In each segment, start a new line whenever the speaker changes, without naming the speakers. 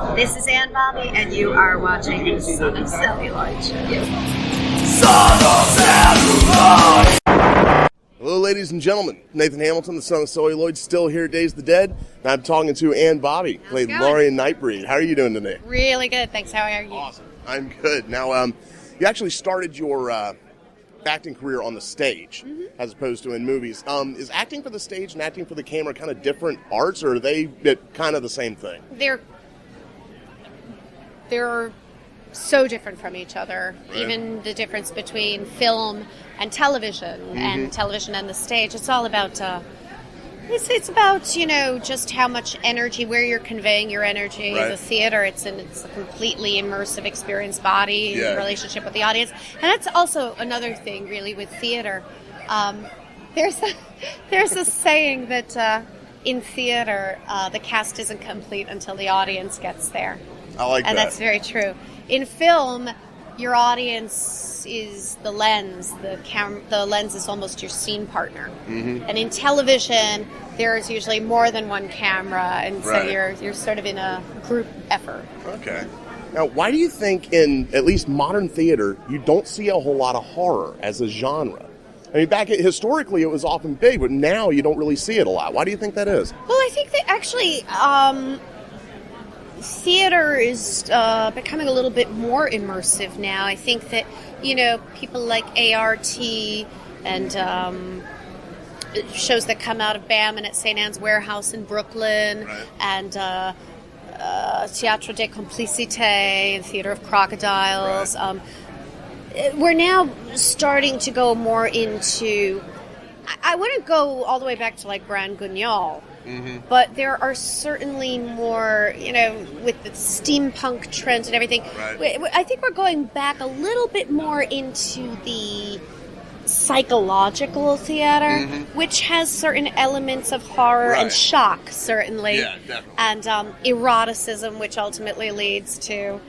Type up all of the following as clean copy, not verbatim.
This is Ann Bobby, and you are watching Son of Celluloid.
Son of Celluloid!
Hello, ladies and gentlemen. Nathan Hamilton, the Son of Celluloid, still here at Days of the Dead. And I'm talking to Ann Bobby, played Laurie in Nightbreed. How are you doing today?
Really good, thanks. How are you?
Awesome. I'm good. Now, you actually started your acting career on the stage, as opposed to in movies. Is acting for the stage and acting for the camera kind of different arts, or are they kind of the same thing?
They're so different from each other.
Right.
Even the difference between film and television, and television and the stage. It's all about. It's about just how much energy, where you're conveying your energy.
Right.
The theater, it's a completely immersive experience, body relationship with the audience, and that's also another thing really with theater. There's a saying that in theater the cast isn't complete until the audience gets there.
I like that.
And that's very true. In film, your audience is the lens. The lens is almost your scene partner. And in television, there's usually more than one camera, and so you're sort of in a group effort.
Okay. Now, why do you think in at least modern theater you don't see a whole lot of horror as a genre? I mean, historically it was often big, but now you don't really see it a lot. Why do you think that is?
Well, I think that actually theater is becoming a little bit more immersive now. I think that, people like ART and shows that come out of BAM and at St. Anne's Warehouse in Brooklyn, and Théâtre des Complicités and Theater of Crocodiles. We're now starting to go more into... I wouldn't go all the way back to like Grand Guignol, but there are certainly more, with the steampunk trends and everything. I think we're going back a little bit more into the psychological theater, which has certain elements of horror and shock, certainly.
Yeah, definitely.
And eroticism, which ultimately leads to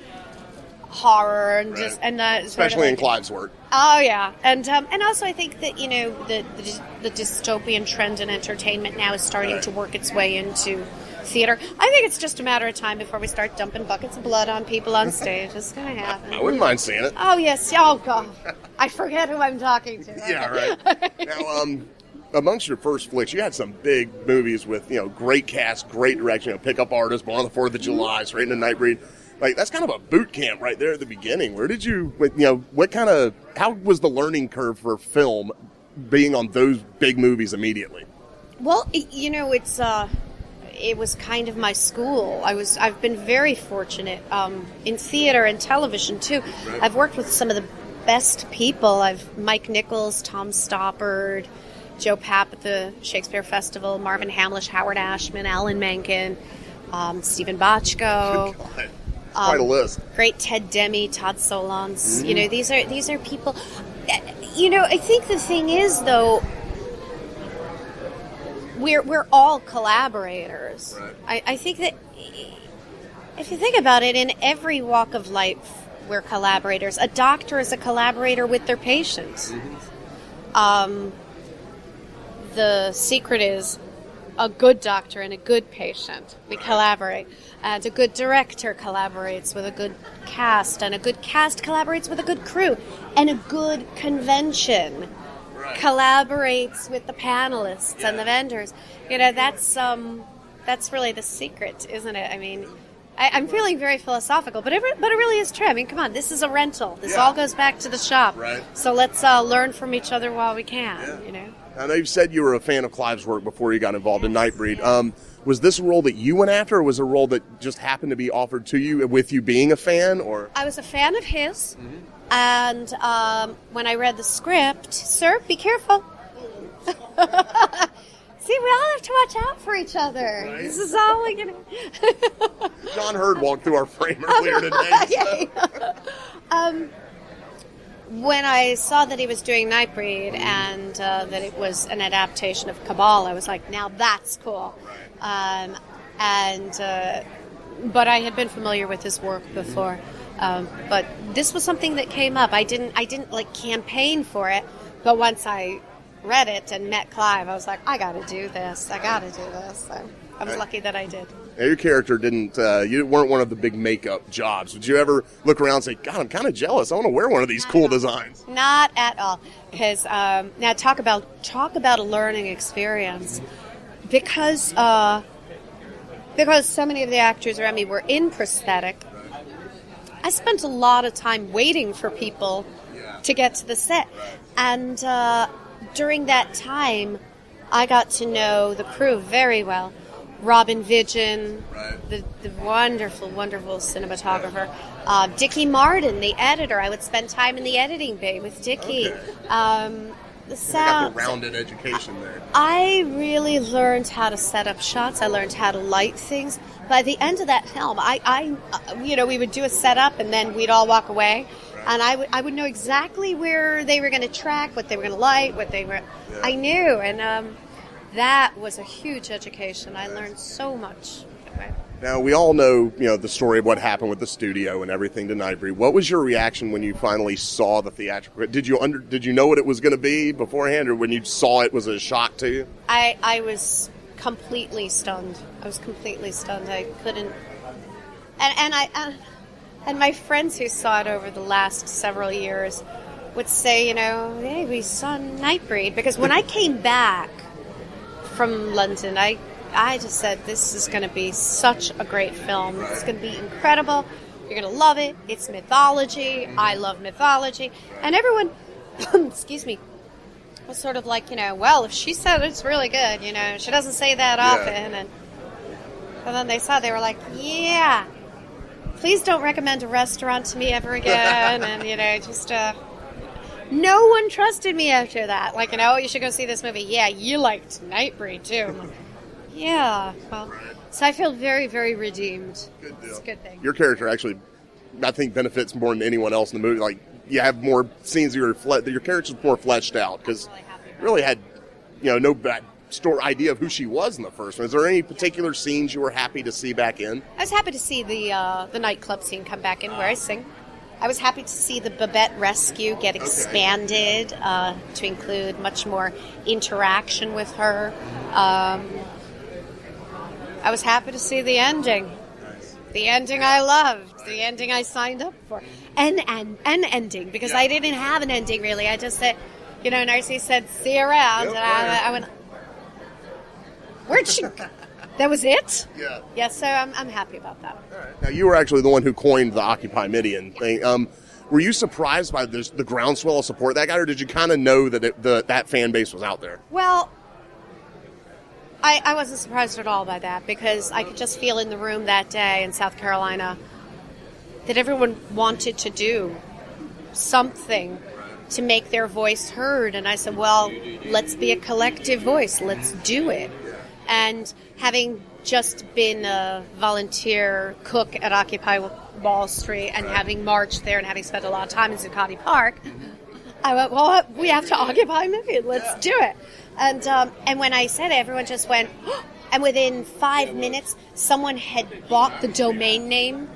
horror and
especially in Clive's work.
Oh yeah, and also I think that the dystopian trend in entertainment now is starting to work its way into theater. I think it's just a matter of time before we start dumping buckets of blood on people on stage. It's going to happen.
I wouldn't mind seeing it.
Oh yes. Oh god, I forget who I'm talking to.
Yeah, right. Now, amongst your first flicks, you had some big movies with great cast, great direction. Pickup Artist, Born on the 4th of July, straight into Nightbreed. Like, that's kind of a boot camp right there at the beginning. Where did you, how was the learning curve for film being on those big movies immediately?
Well, it was kind of my school. I've been very fortunate in theater and television too. Right. I've worked with some of the best people. Mike Nichols, Tom Stoppard, Joe Papp at the Shakespeare Festival, Marvin Hamlish, Howard Ashman, Alan Menken, Stephen Bochco.
Quite a list.
Great Ted Demme, Todd Solondz. These are people. I think the thing is though, we're all collaborators. Right. I think that if you think about it, in every walk of life, we're collaborators. A doctor is a collaborator with their patients. The secret is a good doctor and a good patient. We collaborate. And a good director collaborates with a good cast, and a good cast collaborates with a good crew, and a good convention collaborates with the panelists and the vendors. That's really the secret, isn't it? I mean, I'm feeling very philosophical, but it really is true. I mean, come on, this is a rental. This all goes back to the shop. Right. So let's learn from each other while we can.
I know you said you were a fan of Clive's work before you got involved in Nightbreed. Was this a role that you went after, or was it a role that just happened to be offered to you with you being a fan? Or
I was a fan of his, and when I read the script, sir, be careful. See, we all have to watch out for each other. Right. This is all we can.
John Hurd walked through our frame earlier today.
So. When I saw that he was doing Nightbreed and that it was an adaptation of Cabal, I was like, now that's cool. But I had been familiar with his work before. But this was something that came up. I didn't like campaign for it, but once I read it and met Clive, I was like, I got to do this. So I was lucky that I did.
Now, your character didn't, you weren't one of the big makeup jobs. Did you ever look around and say, God, I'm kind of jealous. I want to wear one of these cool designs?
Not at all. Because, now talk about a learning experience. Because so many of the actors around me were in prosthetic, I spent a lot of time waiting for people to get to the set. And during that time, I got to know the crew very well. Robin Vidgeon, the wonderful, wonderful cinematographer. Dickie Martin, the editor. I would spend time in the editing bay with Dickie. The sound.
Got the rounded education there.
I really learned how to set up shots. I learned how to light things. By the end of that film, we would do a setup and then we'd all walk away, and I would know exactly where they were going to track, what they were going to light, what they were. Yeah. I knew, and that was a huge education. I learned so much.
Now, we all know, the story of what happened with the studio and everything to Nightbreed. What was your reaction when you finally saw the theatrical? Did you know what it was going to be beforehand, or when you saw it, was it a shock to you?
I was completely stunned. I couldn't. And my friends who saw it over the last several years would say, hey, we saw Nightbreed. Because when I came back from London, I just said, this is going to be such a great film. It's going to be incredible. You're going to love it. It's mythology. I love mythology. And everyone, excuse me, was sort of like, well, if she said it's really good, she doesn't say that often. And then they saw, they were like, yeah, please don't recommend a restaurant to me ever again. And, just... no one trusted me after that. Like, you should go see this movie. Yeah, you liked Nightbreed, too. I'm like, yeah, well, so I feel very, very redeemed.
Good deal.
It's a good thing.
Your character actually, I think, benefits more than anyone else in the movie. Like, you have more scenes your character's more fleshed out, because you really had, no bad idea of who she was in the first one. Is there any particular scenes you were happy to see back in?
I was happy to see the nightclub scene come back in where I sing. I was happy to see the Babette rescue get expanded to include much more interaction with her. I was happy to see the ending. Nice. The ending I loved. Right. The ending I signed up for. And ending, because I didn't have an ending, really. I just said, Narcy said, see you around. Yep, and I went, where'd she go? That was it? Yeah. Yeah, so I'm happy about that.
All right. Now, you were actually the one who coined the Occupy Midian thing. Were you surprised by the groundswell of support that got, or did you kind of know that that fan base was out there?
Well, I wasn't surprised at all by that, because I could just feel in the room that day in South Carolina that everyone wanted to do something to make their voice heard. And I said, well, let's be a collective voice. Let's do it. And having just been a volunteer cook at Occupy Wall Street and having marched there and having spent a lot of time in Zuccotti Park, I went, well, we have to occupy Midian. Let's do it. And when I said it, everyone just went, oh, and within 5 minutes, someone had bought the domain name.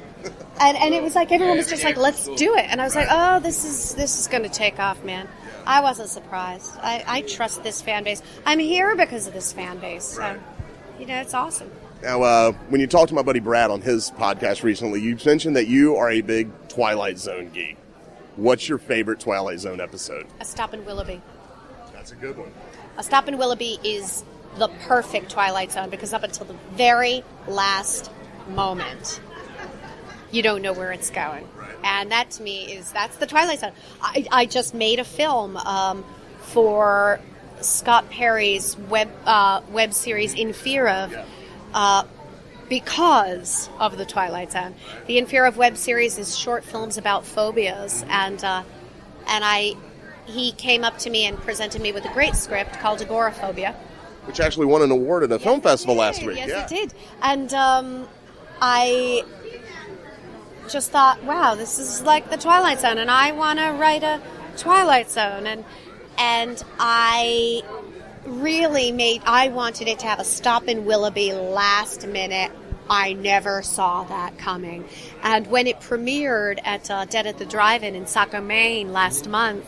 And it was like, everyone was just like, let's do it. And I was like, oh, this is going to take off, man. I wasn't surprised. I trust this fan base. I'm here because of this fan base. So, it's awesome.
Now, when you talked to my buddy Brad on his podcast recently, you mentioned that you are a big Twilight Zone geek. What's your favorite Twilight Zone episode?
A Stop in Willoughby.
That's a good one.
A Stop in Willoughby is the perfect Twilight Zone, because up until the very last moment, you don't know where it's going. Right. And that, to me, that's the Twilight Zone. I just made a film for Scott Perry's web series In Fear Of, because of the Twilight Zone. The In Fear Of web series is short films about phobias, and he came up to me and presented me with a great script called Agoraphobia,
which actually won an award at a film festival last week.
Yes, it did. And I just thought, wow, this is like the Twilight Zone, and I want to write a Twilight Zone. And I really I wanted it to have a Stop in Willoughby last minute. I never saw that coming. And when it premiered at Dead at the Drive-In in Saco, Maine last month,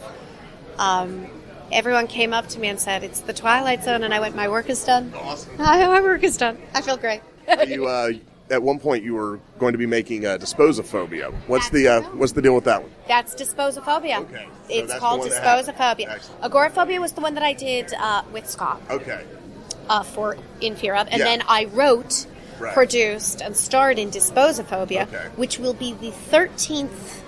everyone came up to me and said, it's the Twilight Zone, and I went, my work is done.
Awesome.
My work is done. I feel great.
You at one point you were going to be making Disposophobia. What's the deal with that one?
That's Disposophobia.
Okay. So
It's
that's
called
the one that happened.
Disposophobia.
Excellent.
Agoraphobia was the one that I did with Scott
Okay.
for In Fear of. And
Yeah.
then I wrote,
Right.
produced, and starred in Disposophobia,
Okay.
which will be the 13th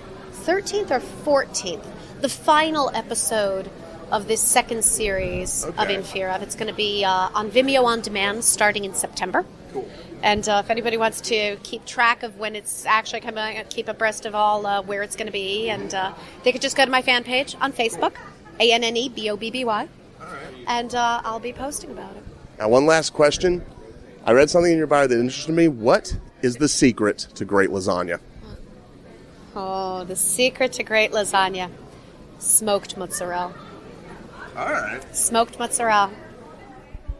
or 14th, the final episode of this second series of
Okay.
In Fear of. It's going to be on Vimeo On Demand starting in September.
Cool.
And if anybody wants to keep track of when it's actually coming out, keep abreast of all where it's going to be, and they could just go to my fan page on Facebook, ANNEBOBBY,
All right.
and I'll be posting about it.
Now, one last question. I read something in your bio that interested me. What is the secret to great lasagna?
Oh, the secret to great lasagna. Smoked mozzarella.
All right.
Smoked mozzarella.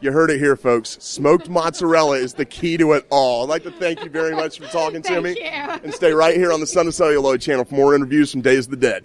You heard it here, folks. Smoked mozzarella is the key to it all. I'd like to thank you very much for talking to me.
Thank you.
And stay right here on the Son of Celluloid channel for more interviews from Days of the Dead.